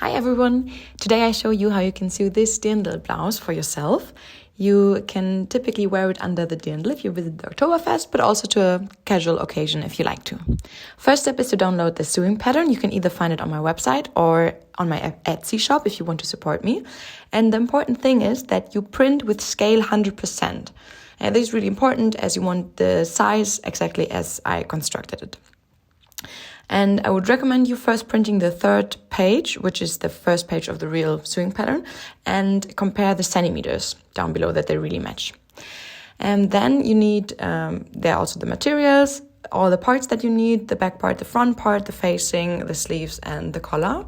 Hi everyone! Today I show you how you can sew this Dirndl blouse for yourself. You can typically wear it under the dirndl if you visit the Oktoberfest, but also to a casual occasion if you like to. First step is to download the sewing pattern. You can either find it on my website or on my Etsy shop if you want to support me. And the important thing is that you print with scale 100%. And this is really important as you want the size exactly as I constructed it. And I would recommend you first printing the third page, which is the first page of the real sewing pattern, and compare the centimeters down below that they really match. And then you need, there are also the materials, all the parts that you need, the back part, the front part, the facing, the sleeves, and the collar.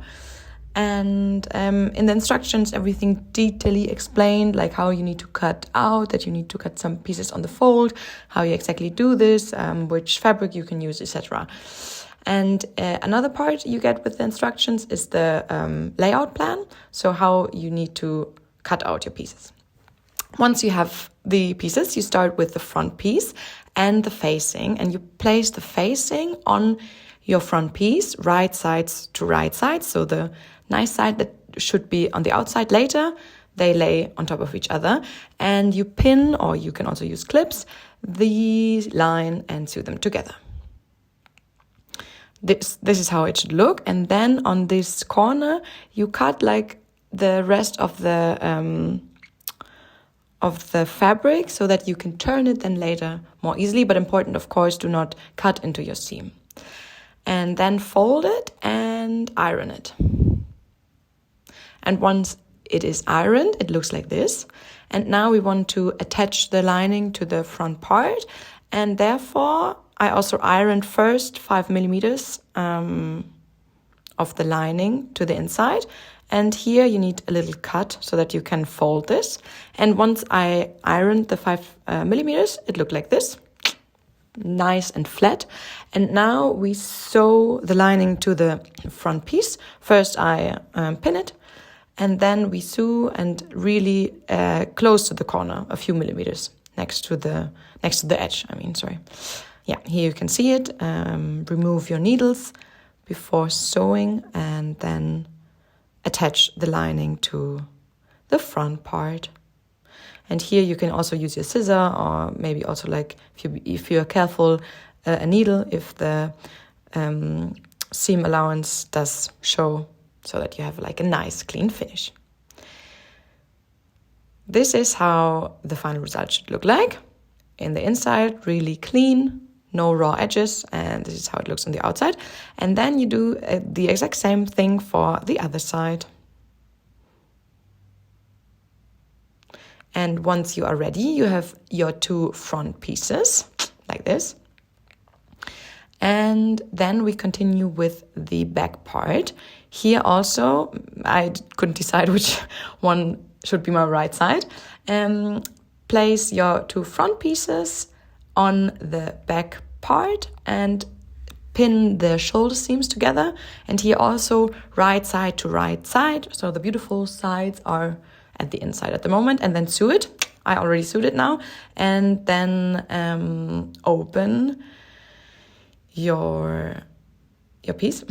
And in the instructions, everything detailedly explained, like how you need to cut out, that you need to cut some pieces on the fold, how you exactly do this, which fabric you can use, etc. And another part you get with the instructions is the layout plan, so how you need to cut out your pieces. Once you have the pieces, you start with the front piece and the facing, and you place the facing on your front piece, right sides to right sides, so the nice side that should be on the outside later, they lay on top of each other, and you pin, or you can also use clips, the line and sew them together. This is how it should look, and then on this corner you cut like the rest of the fabric so that you can turn it then later more easily. But important, of course, do not cut into your seam. And then fold it and iron it. And once it is ironed, it looks like this. And now we want to attach the lining to the front part, and therefore I also ironed first 5 millimeters of the lining to the inside. And here you need a little cut so that you can fold this. And once I ironed the 5 millimeters, it looked like this. Nice and flat. And now we sew the lining to the front piece. First I pin it, and then we sew and really close to the corner, a few millimeters next to the edge. Yeah, here you can see it. Remove your needles before sewing, and then attach the lining to the front part. And here you can also use your scissor, or maybe also, like, if you're careful, a needle if the seam allowance does show, so that you have like a nice clean finish. This is how the final result should look like. In the inside, really clean, no raw edges, and this is how it looks on the outside. And then you do the exact same thing for the other side. And once you are ready, you have your 2 front pieces, like this. And then we continue with the back part. Here also, I couldn't decide which one should be my right side. Place your 2 front pieces on the back part and pin the shoulder seams together. And here also right side to right side, so the beautiful sides are at the inside at the moment, and then sew it. I already sewed it now. And then open your piece.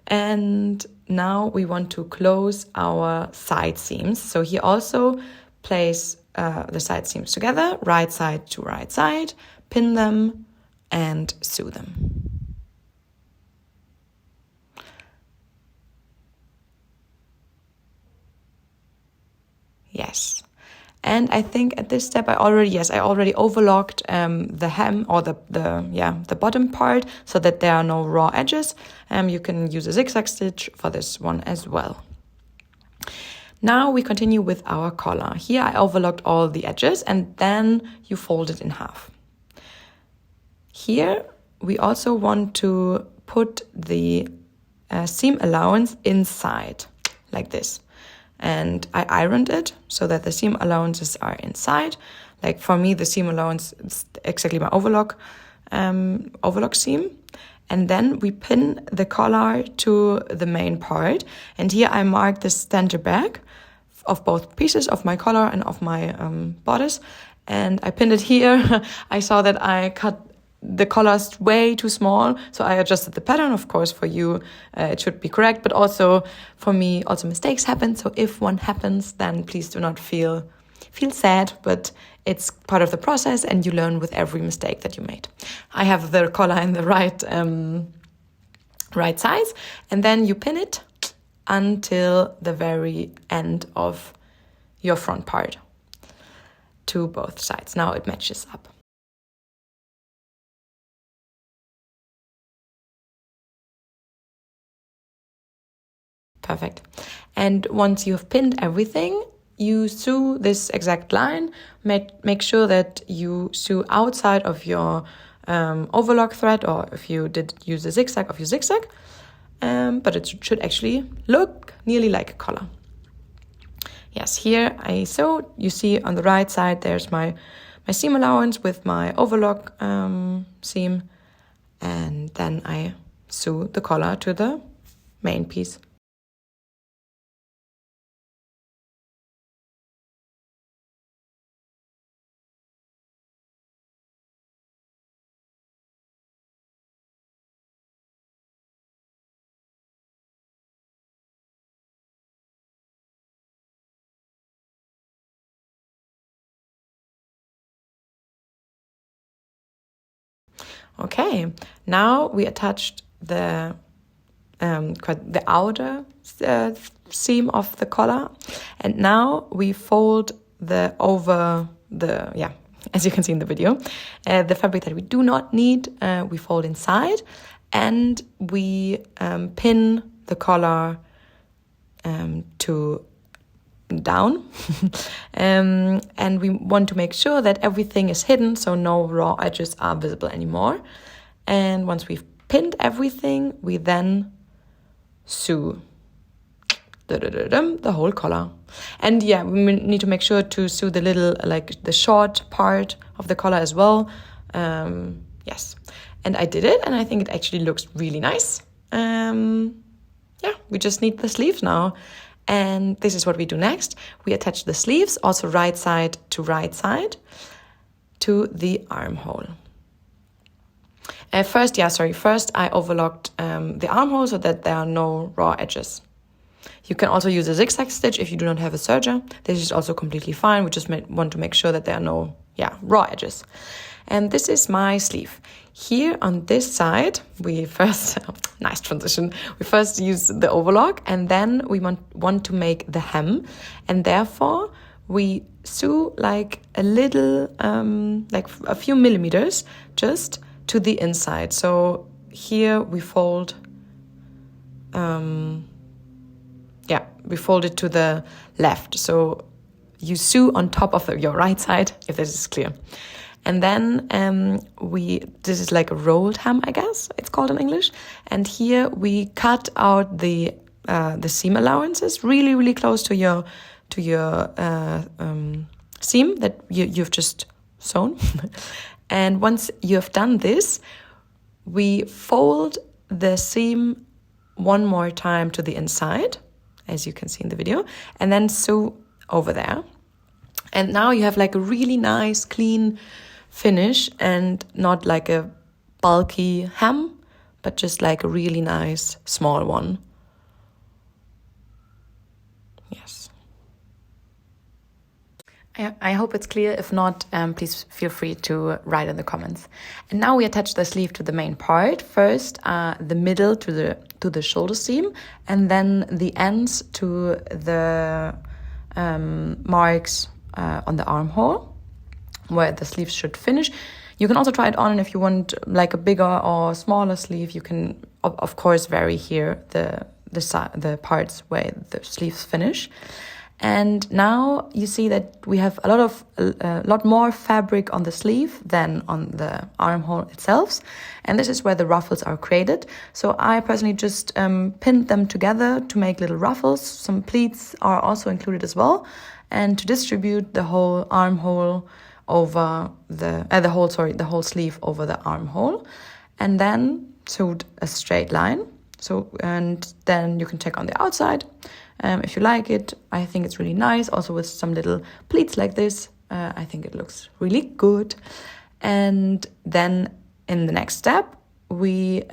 And now we want to close our side seams. So here also place the side seams together, right side to right side, pin them and sew them. Yes. And I think at this step I already overlocked the hem, or the bottom part, so that there are no raw edges. You can use a zigzag stitch for this one as well. Now we continue with our collar. Here I overlocked all the edges, and then you fold it in half. Here we also want to put the seam allowance inside, like this. And I ironed it so that the seam allowances are inside. Like for me, the seam allowance is exactly my overlock seam. And then we pin the collar to the main part. And here I marked the center back of both pieces of my collar and of my bodice. And I pinned it here. I saw that I cut the collar's way too small, so I adjusted the pattern. Of course, for you, it should be correct, but also for me, also mistakes happen. So if one happens, then please do not feel sad, but it's part of the process, and you learn with every mistake that you made. I have the collar in the right size, and then you pin it until the very end of your front part to both sides. Now it matches up. Perfect. And once you have pinned everything, you sew this exact line. Make sure that you sew outside of your overlock thread, or if you did use a zigzag, of your zigzag. But it should actually look nearly like a collar. Yes, here I sewed. You see on the right side, there's my seam allowance with my overlock seam. And then I sew the collar to the main piece. Okay, now we attached the outer seam of the collar, and now we fold as you can see in the video, the fabric that we do not need, we fold inside, and we pin the collar to down and we want to make sure that everything is hidden, so no raw edges are visible anymore. And once we've pinned everything, we then sew the whole collar. And yeah, we need to make sure to sew the little, like the short part of the collar as well. Yes, and I did it, and I think it actually looks really nice. Yeah, we just need the sleeves now. And this is what we do next. We attach the sleeves, also right side to the armhole. First I overlocked the armhole so that there are no raw edges. You can also use a zigzag stitch if you do not have a serger. This is also completely fine. We just want to make sure that there are no raw edges. And this is my sleeve. Here on this side, we first, nice transition, we first use the overlock, and then we want to make the hem, and therefore we sew like a little, like a few millimeters just to the inside. So here we fold, we fold it to the left. So you sew on top of your right side, if this is clear. And then this is like a rolled hem, I guess it's called in English. And here we cut out the seam allowances really, really close to your seam that you've just sewn. And once you have done this, we fold the seam one more time to the inside, as you can see in the video, and then sew over there. And now you have like a really nice, clean finish, and not like a bulky hem, but just like a really nice small one. Yes. I hope it's clear. If not, please feel free to write in the comments. And now we attach the sleeve to the main part. First, the middle to the shoulder seam, and then the ends to the marks on the armhole, where the sleeves should finish. You can also try it on, and if you want like a bigger or smaller sleeve, you can of course vary here the parts where the sleeves finish. And now you see that we have a lot more fabric on the sleeve than on the armhole itself, and this is where the ruffles are created. So I personally just pinned them together to make little ruffles. Some pleats are also included as well, and to distribute the whole armhole over the whole sleeve over the armhole, and then sewed a straight line. So, and then you can check on the outside if you like it. I think it's really nice, also with some little pleats like this. I think it looks really good. And then in the next step, we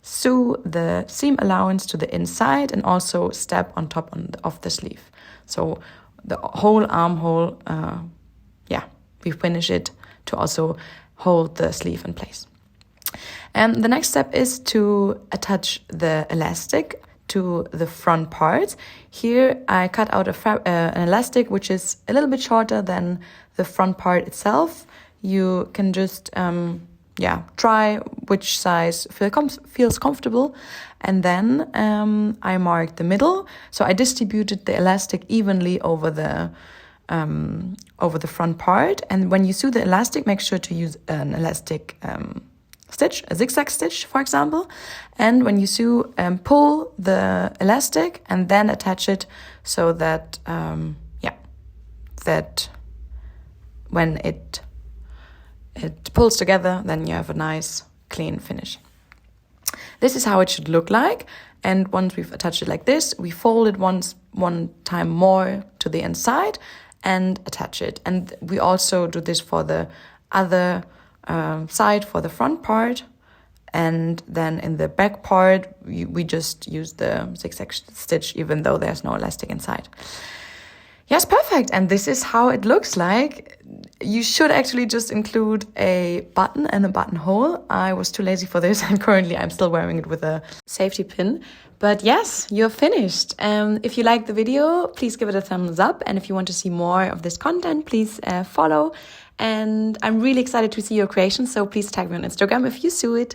sew the seam allowance to the inside and also step on top of the sleeve. So the whole armhole, we finish it to also hold the sleeve in place. And the next step is to attach the elastic to the front part. Here I cut out an elastic which is a little bit shorter than the front part itself. You can just try which size feels comfortable. And then I marked the middle. So I distributed the elastic evenly over the front part. And when you sew the elastic, make sure to use an elastic stitch, a zigzag stitch, for example. And when you sew, pull the elastic and then attach it so that, that when it pulls together, then you have a nice, clean finish. This is how it should look like. And once we've attached it like this, we fold it one time more to the inside and attach it. And we also do this for the other side, for the front part. And then in the back part, we just use the zigzag stitch, even though there's no elastic inside. Yes, perfect. And this is how it looks like. You should actually just include a button and a buttonhole. I was too lazy for this, and currently I'm still wearing it with a safety pin. But yes, you're finished. If you like the video, please give it a thumbs up. And if you want to see more of this content, please follow. And I'm really excited to see your creations, so please tag me on Instagram if you sew it.